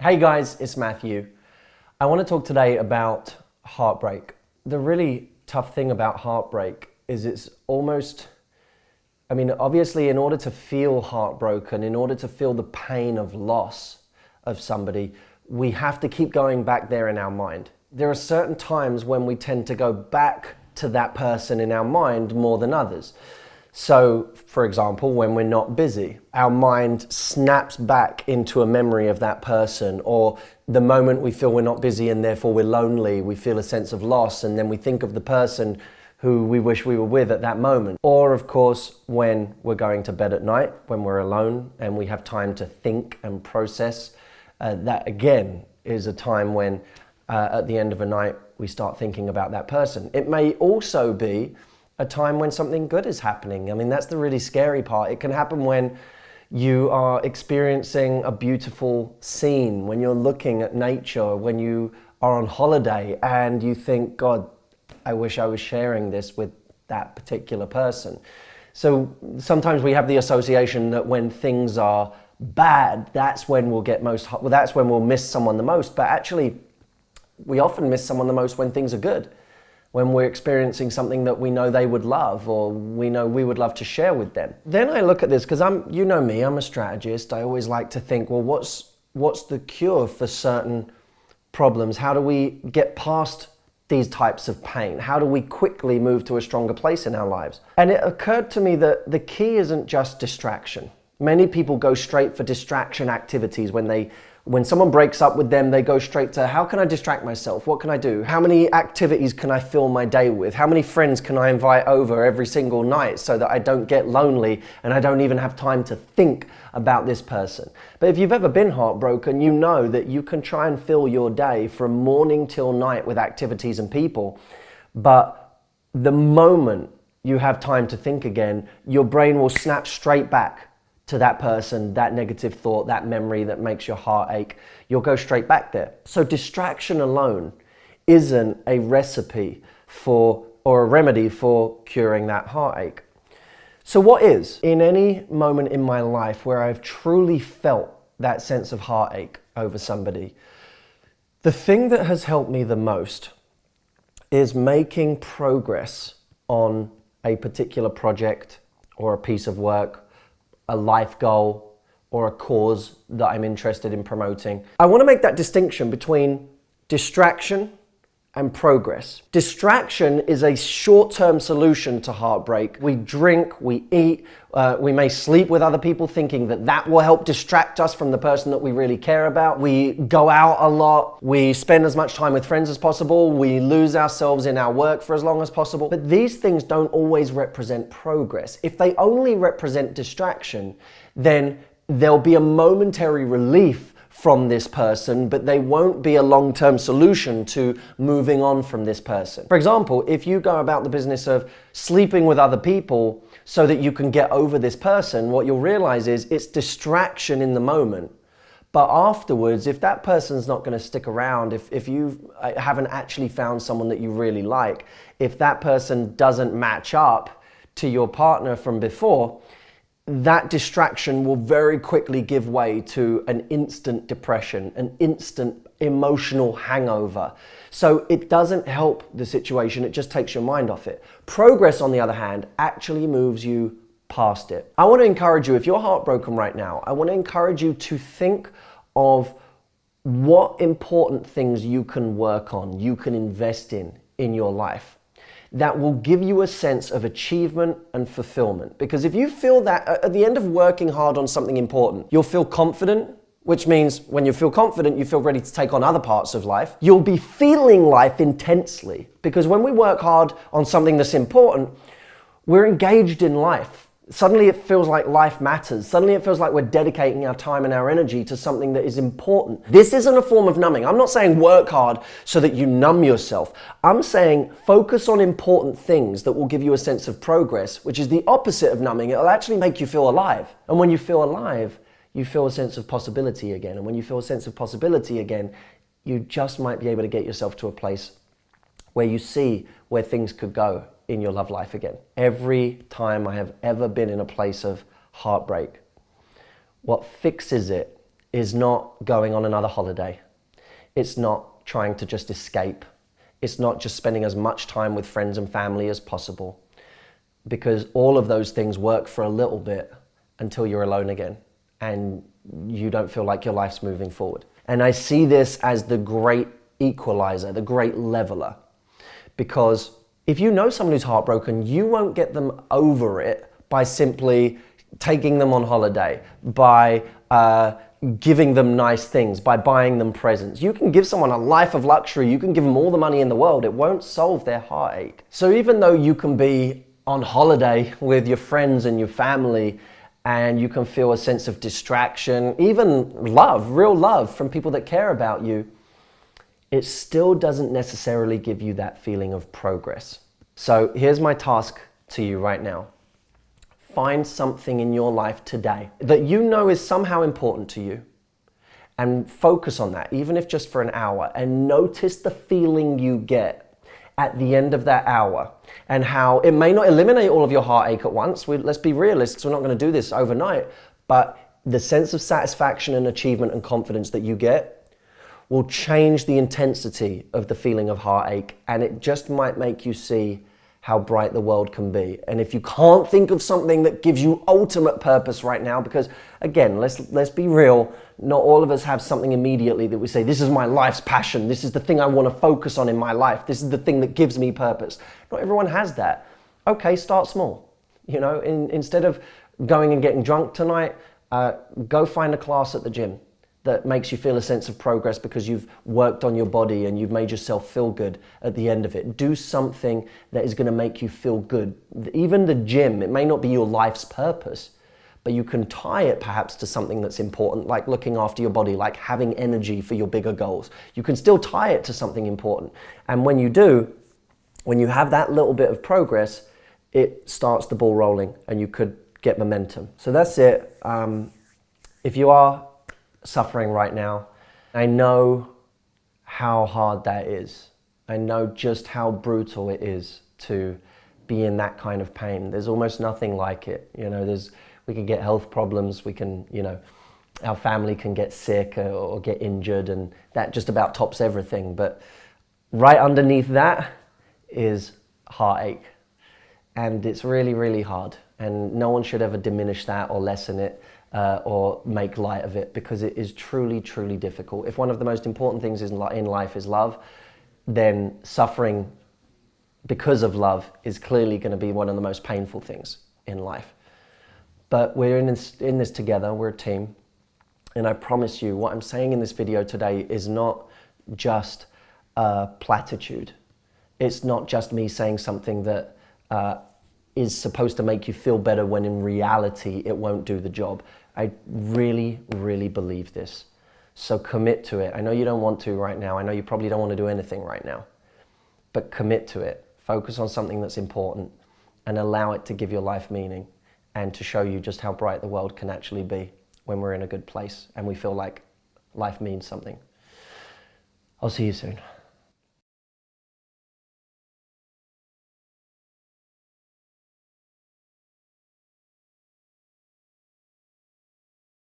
Hey guys, it's Matthew. I want to talk today about heartbreak. The really tough thing about heartbreak is it's almost, obviously in order to feel heartbroken, in order to feel the pain of loss of somebody, we have to keep going back there in our mind. There are certain times when we tend to go back to that person in our mind more than others. So, for example, when we're not busy, our mind snaps back into a memory of that person, or the moment we feel we're not busy and therefore we're lonely, we feel a sense of loss, and then we think of the person who we wish we were with at that moment. Or, of course, when we're going to bed at night, when we're alone and we have time to think and process, that again is a time when at the end of a night we start thinking about that person. It may also be a time when something good is happening. That's the really scary part. It can happen when you are experiencing a beautiful scene, when you're looking at nature, when you are on holiday and you think, God, I wish I was sharing this with that particular person. So sometimes we have the association that when things are bad, that's when that's when we'll miss someone the most. But actually, we often miss someone the most when things are good, when we're experiencing something that we know they would love, or we know we would love to share with them. Then I look at this, because you know me, I'm a strategist. I always like to think, well, what's the cure for certain problems? How do we get past these types of pain? How do we quickly move to a stronger place in our lives? And it occurred to me that the key isn't just distraction. Many people go straight for distraction activities. When someone breaks up with them, they go straight to, how can I distract myself? What can I do? How many activities can I fill my day with? How many friends can I invite over every single night so that I don't get lonely and I don't even have time to think about this person? But if you've ever been heartbroken, you know that you can try and fill your day from morning till night with activities and people. But the moment you have time to think again, your brain will snap straight back to that person, that negative thought, that memory that makes your heart ache. You'll go straight back there. So distraction alone isn't a recipe or a remedy for curing that heartache. So what is? In any moment in my life where I've truly felt that sense of heartache over somebody, the thing that has helped me the most is making progress on a particular project or a piece of work, a life goal, or a cause that I'm interested in promoting. I want to make that distinction between distraction and progress. Distraction is a short-term solution to heartbreak. We drink, we eat, we may sleep with other people thinking that will help distract us from the person that we really care about. We go out a lot, we spend as much time with friends as possible, we lose ourselves in our work for as long as possible. But these things don't always represent progress. If they only represent distraction, then there'll be a momentary relief from this person, but they won't be a long-term solution to moving on from this person. For example, if you go about the business of sleeping with other people so that you can get over this person, what you'll realize is it's distraction in the moment. But afterwards, if that person's not going to stick around, if you haven't actually found someone that you really like, if that person doesn't match up to your partner from before, that distraction will very quickly give way to an instant depression, an instant emotional hangover. So it doesn't help the situation, it just takes your mind off it. Progress, on the other hand, actually moves you past it. I want to encourage you, if you're heartbroken right now, I want to encourage you to think of what important things you can work on, you can invest in your life, that will give you a sense of achievement and fulfillment. Because if you feel that at the end of working hard on something important, you'll feel confident, which means when you feel confident, you feel ready to take on other parts of life. You'll be feeling life intensely, because when we work hard on something that's important, we're engaged in life. Suddenly it feels like life matters. Suddenly it feels like we're dedicating our time and our energy to something that is important. This isn't a form of numbing. I'm not saying work hard so that you numb yourself. I'm saying focus on important things that will give you a sense of progress, which is the opposite of numbing. It'll actually make you feel alive. And when you feel alive, you feel a sense of possibility again. And when you feel a sense of possibility again, you just might be able to get yourself to a place where you see where things could go in your love life again. Every time I have ever been in a place of heartbreak, what fixes it is not going on another holiday. It's not trying to just escape. It's not just spending as much time with friends and family as possible, because all of those things work for a little bit until you're alone again and you don't feel like your life's moving forward. And I see this as the great equalizer, the great leveler, because if you know someone who's heartbroken, you won't get them over it by simply taking them on holiday, by giving them nice things, by buying them presents. You can give someone a life of luxury, you can give them all the money in the world, it won't solve their heartache. So even though you can be on holiday with your friends and your family, and you can feel a sense of distraction, even love, real love from people that care about you, it still doesn't necessarily give you that feeling of progress. So here's my task to you right now. Find something in your life today that you know is somehow important to you, and focus on that, even if just for an hour, and notice the feeling you get at the end of that hour, and how it may not eliminate all of your heartache at once. Let's be realists, we're not going to do this overnight, but the sense of satisfaction and achievement and confidence that you get will change the intensity of the feeling of heartache, and it just might make you see how bright the world can be. And if you can't think of something that gives you ultimate purpose right now, because again, let's be real, not all of us have something immediately that we say, this is my life's passion, this is the thing I want to focus on in my life, this is the thing that gives me purpose. Not everyone has that. Okay, start small. You know, instead of going and getting drunk tonight, go find a class at the gym that makes you feel a sense of progress because you've worked on your body and you've made yourself feel good at the end of it. Do something that is going to make you feel good. Even the gym, it may not be your life's purpose, but you can tie it perhaps to something that's important, like looking after your body, like having energy for your bigger goals. You can still tie it to something important. And when you do, when you have that little bit of progress, it starts the ball rolling and you could get momentum. So that's it. If you are suffering right now, I know how hard that is. I know just how brutal it is to be in that kind of pain. There's almost nothing like it. You know, we can get health problems, we can, you know, our family can get sick or get injured, and that just about tops everything. But right underneath that is heartache. And it's really, really hard. And no one should ever diminish that or lessen it or make light of it, because it is truly, truly difficult. If one of the most important things in life is love, then suffering because of love is clearly going to be one of the most painful things in life. But we're in this together, we're a team. And I promise you, what I'm saying in this video today is not just a platitude. It's not just me saying something that is supposed to make you feel better when in reality it won't do the job. I really, really believe this. So commit to it. I know you don't want to right now. I know you probably don't want to do anything right now. But commit to it. Focus on something that's important and allow it to give your life meaning and to show you just how bright the world can actually be when we're in a good place and we feel like life means something. I'll see you soon.